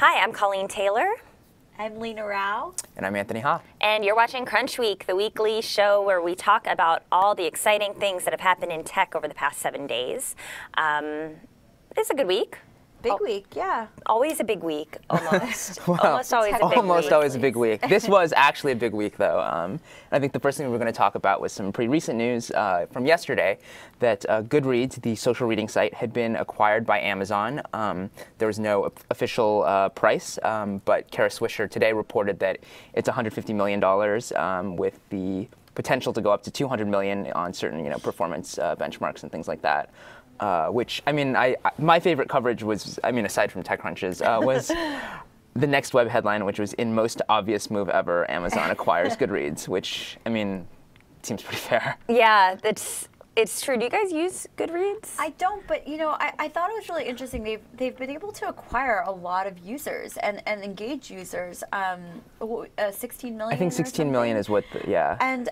Hi, I'm Colleen Taylor. I'm Leena Rao. And I'm Anthony Ha. And you're watching CrunchWeek, the weekly show where we talk about all the exciting things that have happened in tech over the past 7 days. It's a good week. Big week, yeah. Always a big week, almost. Well, almost always a big week. Almost always a big week. This was actually a big week, though. I think the first thing we're going to talk about was some pretty recent news from yesterday that Goodreads, the social reading site, had been acquired by Amazon. There was no official price, but Kara Swisher today reported that it's $150 million with the potential to go up to $200 million on certain performance benchmarks and things like that. Which, I mean, my favorite coverage was, I mean, aside from TechCrunch's, was the next web headline, which was, in most obvious move ever, Amazon acquires Goodreads, which, I mean, seems pretty fair. Yeah, it's true. Do you guys use Goodreads? I don't, but I thought it was really interesting. They've been able to acquire a lot of users and engage users. 16 million. I think 16 million is what, yeah. And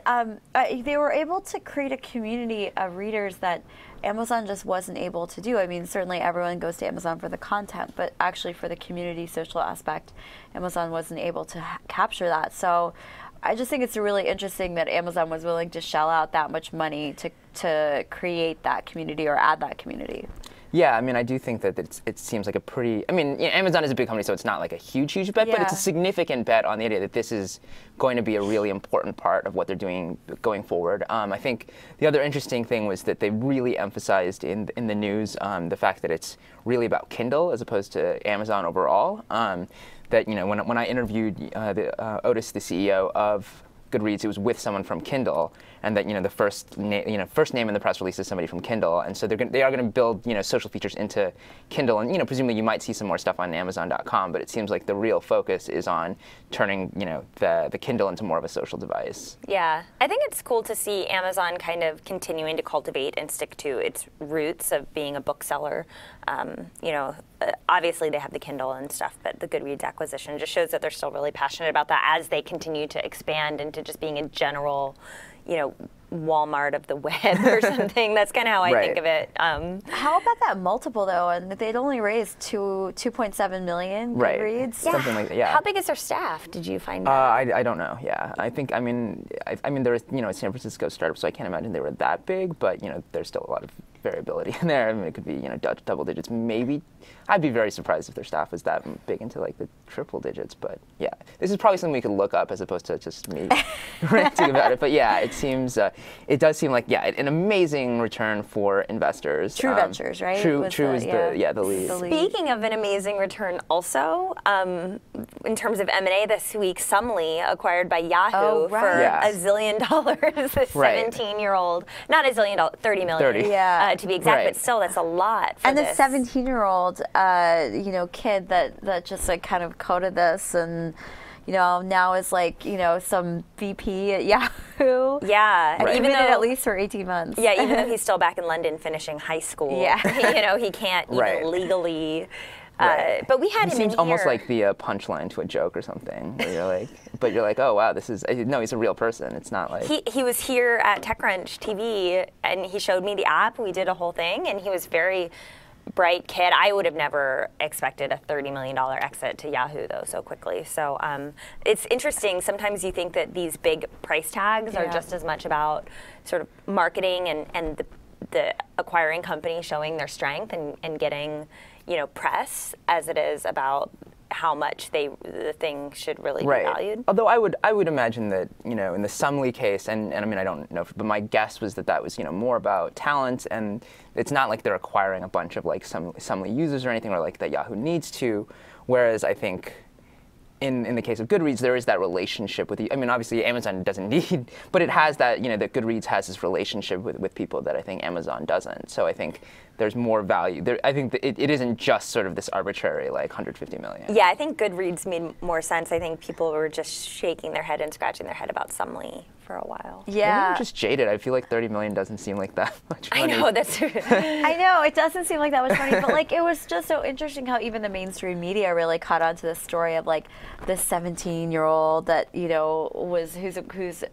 they were able to create a community of readers that Amazon just wasn't able to do. I mean, certainly everyone goes to Amazon for the content, but actually for the community social aspect, Amazon wasn't able to capture that. So I just think it's really interesting that Amazon was willing to shell out that much money to create that community or add that community. Yeah, I mean, I do think that it seems like a pretty, I mean, Amazon is a big company, so it's not like a huge bet, but it's a significant bet on the idea that this is going to be a really important part of what they're doing going forward. I think the other interesting thing was that they really emphasized in the news the fact that it's really about Kindle as opposed to Amazon overall. That, when I interviewed Otis, the CEO of Goodreads, it was with someone from Kindle, and that the first name in the press release is somebody from Kindle, and so they are going to build social features into Kindle, and presumably you might see some more stuff on Amazon.com, but it seems like the real focus is on turning the Kindle into more of a social device. Yeah, I think it's cool to see Amazon kind of continuing to cultivate and stick to its roots of being a bookseller. Obviously they have the Kindle and stuff, but the Goodreads acquisition just shows that they're still really passionate about that as they continue to expand into just being a general, Walmart of the web or something. That's kind of how I think of it. How about that multiple, though? And they'd only raised 2.7 million Goodreads. Yeah. Something like that, yeah. How big is their staff, did you find out? I don't know, yeah. I think, I mean, they're a San Francisco startup, so I can't imagine they were that big, but, there's still a lot of variability in there. I mean, it could be, double digits, maybe. I'd be very surprised if their staff was that big into like the triple digits, but yeah. This is probably something we could look up as opposed to just me ranting about it. But yeah, it does seem like, an amazing return for investors. True Ventures, right? True is the lead. Speaking of an amazing return also, in terms of M&A this week, Sumly acquired by Yahoo for $1 zillion. The 17-year-old, not $1 zillion, $30 million to be exact, but still that's a lot for and the 17-year-old kid that just like kind of coded this and now is like some VP at Yahoo. Yeah, and even though at least for 18 months. Yeah, even though he's still back in London finishing high school. Yeah, he can't even legally. But we had him in here. Seems almost like the punchline to a joke or something. Where you're like, oh wow, no, he's a real person. It's not like he was here at TechCrunch TV and he showed me the app. We did a whole thing, and he was very bright kid. I would have never expected a $30 million exit to Yahoo, though, so quickly. So it's interesting. Sometimes you think that these big price tags are just as much about sort of marketing and the acquiring company showing their strength and getting press as it is about how much the thing should really be valued. Although I would imagine that in the Sumly case, and I mean I don't know, but my guess was that was more about talent, and it's not like they're acquiring a bunch of like Sumly users or anything, or like that Yahoo needs to. Whereas I think in the case of Goodreads, there is that relationship with you. I mean, obviously Amazon doesn't need, but it has that that Goodreads has this relationship with people that I think Amazon doesn't. So I think there's more value there. I think that it isn't just sort of this arbitrary like 150 million. Yeah, I think Goodreads made more sense. I think people were just shaking their head and scratching their head about Sumly for a while. Yeah, I'm just jaded. I feel like 30 million doesn't seem like that much money. I know that's. I know it doesn't seem like that much money, but like it was just so interesting how even the mainstream media really caught on to this story of like this 17-year-old that whose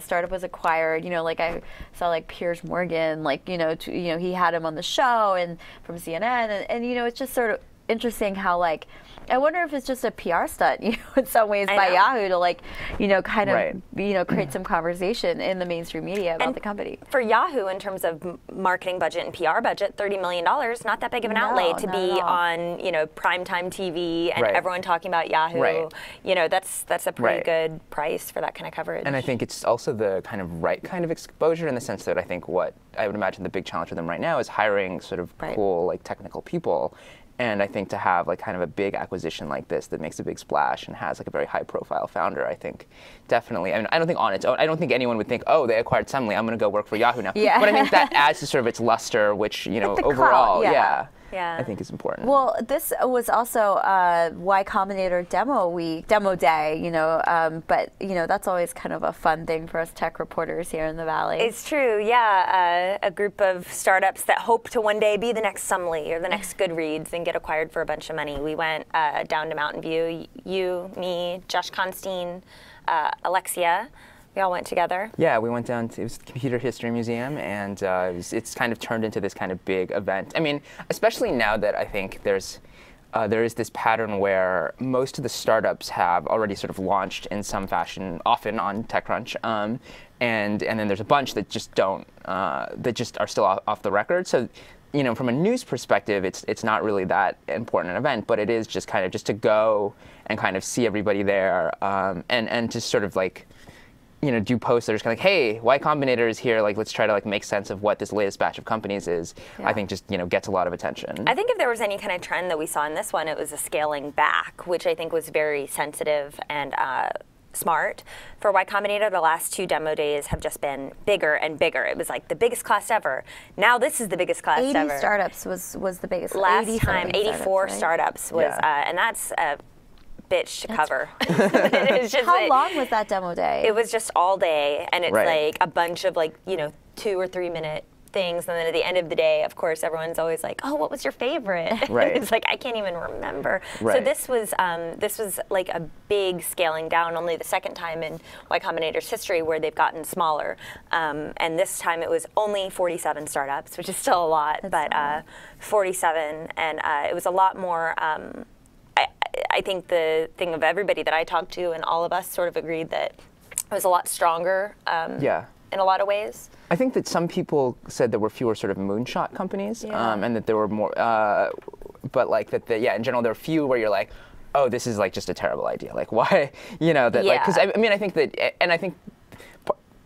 startup was acquired. Like I saw like Piers Morgan, like he had him on the show and from CNN, and it's just sort of interesting how like, I wonder if it's just a PR stunt, you know, in some ways by Yahoo to like, you know, kind of, you know, create some conversation in the mainstream media about the company. For Yahoo, in terms of marketing budget and PR budget, $30 million, not that big of an outlay to be on, you know, primetime TV and everyone talking about Yahoo. You know, that's a pretty good price for that kind of coverage. And I think it's also the kind of right kind of exposure in the sense that I think what I would imagine the big challenge for them right now is hiring sort of cool, like technical people. And I think to have like kind of a big acquisition like this that makes a big splash and has like a very high profile founder, I think definitely, I mean, I don't think on its own, I don't think anyone would think, oh, they acquired Semley, I'm going to go work for Yahoo now. But I think that adds to sort of its luster, which, you know, overall, I think is important. Well, this was also Y Combinator demo day, you know, but, you know, that's always kind of a fun thing for us tech reporters here in the Valley. It's true, a group of startups that hope to one day be the next Semley or the next Goodreads and get acquired for a bunch of money. We went down to Mountain View, you, me, Josh Constein, Alexia. We all went together. Yeah, we went down to the Computer History Museum, and it's kind of turned into this kind of big event. I mean, especially now that I think there is this pattern where most of the startups have already sort of launched in some fashion, often on TechCrunch, and then there's a bunch that just don't, that just are still off the record. So, you know, from a news perspective, it's not really that important an event, but it is just kind of just to go and kind of see everybody there, and to sort of like, you know, do posts that are just kind of like, hey, Y Combinator is here, like, let's try to like make sense of what this latest batch of companies is, I think just, you know, gets a lot of attention. I think if there was any kind of trend that we saw in this one, it was a scaling back, which I think was very sensitive and smart. For Y Combinator, the last 2 demo days have just been bigger and bigger. It was like the biggest class ever. Now this is the biggest class 80 ever. 80 startups was the biggest. Last time, 84 startups was, and that's bitch to cover. How long was that demo day? It was just all day, and it's like a bunch of like, you know, 2 or 3 minute things, and then at the end of the day, of course, everyone's always like, oh, what was your favorite? It's like, I can't even remember. So this was like a big scaling down, only the second time in Y Combinator's history where they've gotten smaller. And this time it was only 47 startups, which is still a lot, but 47, and it was a lot more. I think the thing of everybody that I talked to and all of us sort of agreed that it was a lot stronger in a lot of ways. I think that some people said there were fewer sort of moonshot companies, and that there were more, but like that, in general, there were few where you're like, oh, this is like just a terrible idea. Like, why, you know, that like, because I mean, I think that, and I think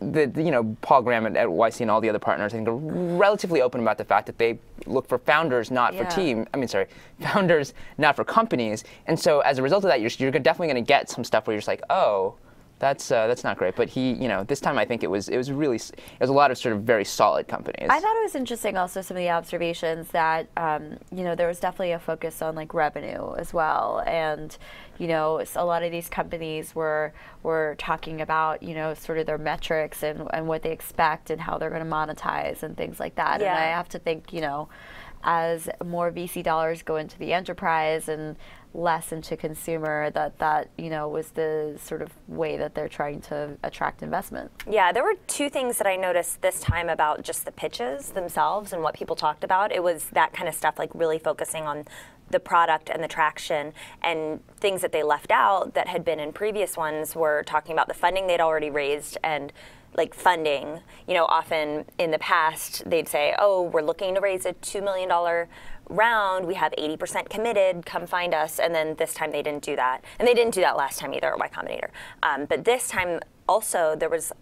that, you know, Paul Graham at YC and all the other partners, I think, are relatively open about the fact that they look for founders, not for founders, not for companies. And so as a result of that, you're definitely going to get some stuff where you're just like, oh, that's not great. But he, you know, this time I think it was a lot of sort of very solid companies. I thought it was interesting also some of the observations that, you know, there was definitely a focus on like revenue as well. And, you know, a lot of these companies were talking about, you know, sort of their metrics and what they expect and how they're going to monetize and things like that. And I have to think, you know, as more VC dollars go into the enterprise and less into consumer, that you know, was the sort of way that they're trying to attract investment. Yeah, there were 2 things that I noticed this time about just the pitches themselves and what people talked about. It was that kind of stuff, like really focusing on the product and the traction, and things that they left out that had been in previous ones were talking about the funding they'd already raised and like funding. You know, often in the past they'd say, oh, we're looking to raise a $2 million round, we have 80% committed, come find us. And then this time they didn't do that. And they didn't do that last time either at Y Combinator. But this time also there was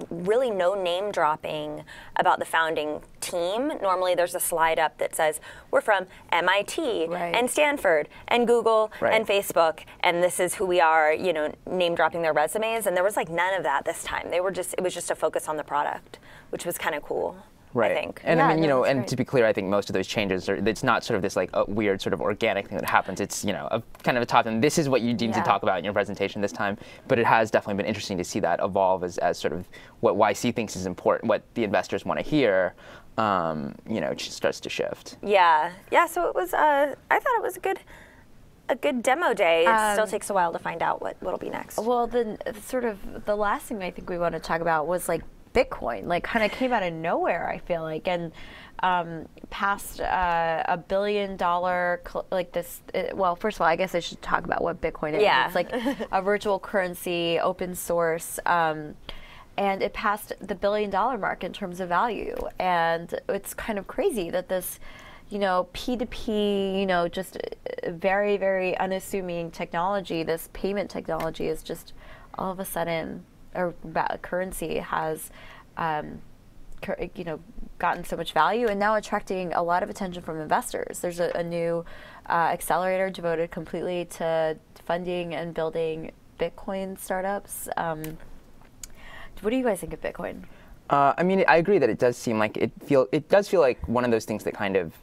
really no name dropping about the founding team. Normally there's a slide up that says, we're from MIT and Stanford and Google and Facebook, and this is who we are, you know, name dropping their resumes. And there was like none of that this time. It was just a focus on the product, which was kind of cool. I think. And I mean, you know, and great. To be clear, I think most of those changes it's not sort of this like weird sort of organic thing that happens. It's, you know, kind of a top, and this is what you need to talk about in your presentation this time. But it has definitely been interesting to see that evolve as sort of what YC thinks is important, what the investors want to hear, you know, starts to shift. Yeah. So it was, I thought it was a good demo day. It still takes a while to find out what'll be next. Well, the sort of the last thing I think we want to talk about was like Bitcoin, like kind of came out of nowhere, I feel like, and passed $1 billion, like this, well, first of all, I guess I should talk about what Bitcoin is. Yeah. It's like a virtual currency, open source, and it passed the $1 billion mark in terms of value. And it's kind of crazy that this, you know, P2P, you know, just very, very unassuming technology, this payment technology is just all of a sudden, or currency has, you know, gotten so much value and now attracting a lot of attention from investors. There's a new accelerator devoted completely to funding and building Bitcoin startups. What do you guys think of Bitcoin? I mean, I agree that it does seem like it does feel like one of those things that kind of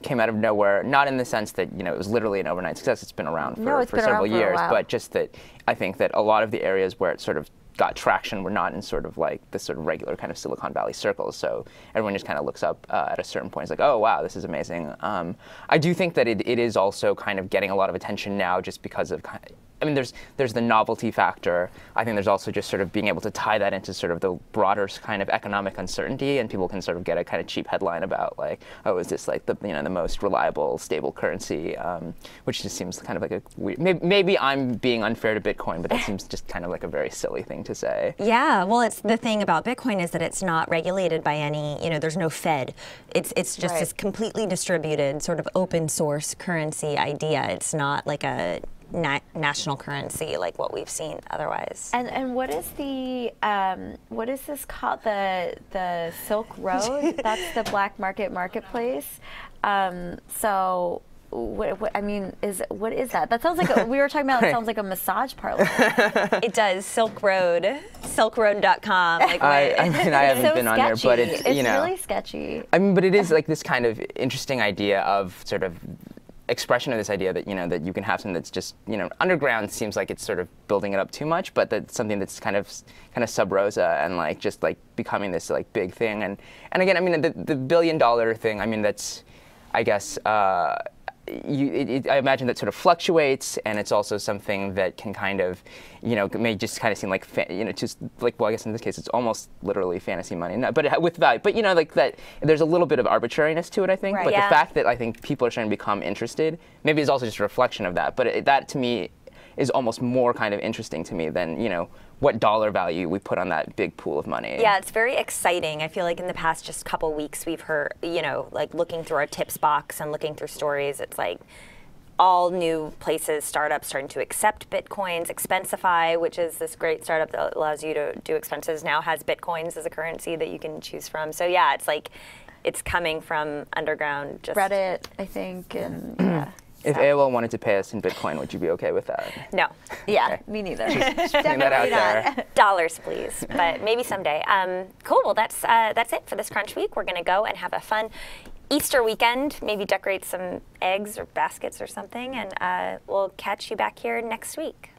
came out of nowhere, not in the sense that, you know, it was literally an overnight success. It's been around for several years, but just that I think that a lot of the areas where it sort of got traction were not in sort of like the sort of regular kind of Silicon Valley circles. So everyone just kind of looks up at a certain point. It's like, oh, wow, this is amazing. I do think that it is also kind of getting a lot of attention now just because of I mean, there's the novelty factor. I think there's also just sort of being able to tie that into sort of the broader kind of economic uncertainty, and people can sort of get a kind of cheap headline about like, oh, is this like the, you know, the most reliable, stable currency, which just seems kind of like a weird. Maybe I'm being unfair to Bitcoin, but that seems just kind of like a very silly thing to say. Yeah, well, it's the thing about Bitcoin is that it's not regulated by any, you know, there's no Fed. It's just this completely distributed sort of open source currency idea. It's not like a national currency like what we've seen otherwise. And what is the what is this called, the Silk Road? That's the black marketplace. So what I mean is, what is that? That sounds like we were talking about. It sounds like a massage parlor. It does. Silk Road, silkroad.com. Like I mean, I haven't so been sketchy. on there, but it's you know, really sketchy. I mean, but it is like this kind of interesting idea of sort of expression of this idea that, you know, that you can have something that's just, you know, underground seems like it's sort of building it up too much, but that's something that's kind of sub rosa and like just like becoming this like big thing. And again, I mean, the $1 billion thing, I mean, that's, I guess, I imagine that sort of fluctuates, and it's also something that can kind of, you know, may just kind of seem like, you know, just like, well, I guess in this case it's almost literally fantasy money, no, but with value. But, you know, like that, there's a little bit of arbitrariness to it, I think. Right. But Yeah. the fact that I think people are starting to become interested, maybe is also just a reflection of that. But that to me is almost more kind of interesting to me than, you know, what dollar value we put on that big pool of money. Yeah, it's very exciting. I feel like in the past just couple weeks we've heard, you know, like looking through our tips box and looking through stories, it's like all new places, startups starting to accept Bitcoins. Expensify, which is this great startup that allows you to do expenses, now has Bitcoins as a currency that you can choose from. So yeah, it's like, it's coming from underground. Just Reddit, I think, and yeah. If AOL wanted to pay us in Bitcoin, would you be okay with that? No. Yeah, Okay. me neither. Just putting that out there. Dollars, please, but maybe someday. Cool. Well, that's it for this Crunch Week. We're going to go and have a fun Easter weekend. Maybe decorate some eggs or baskets or something, and we'll catch you back here next week.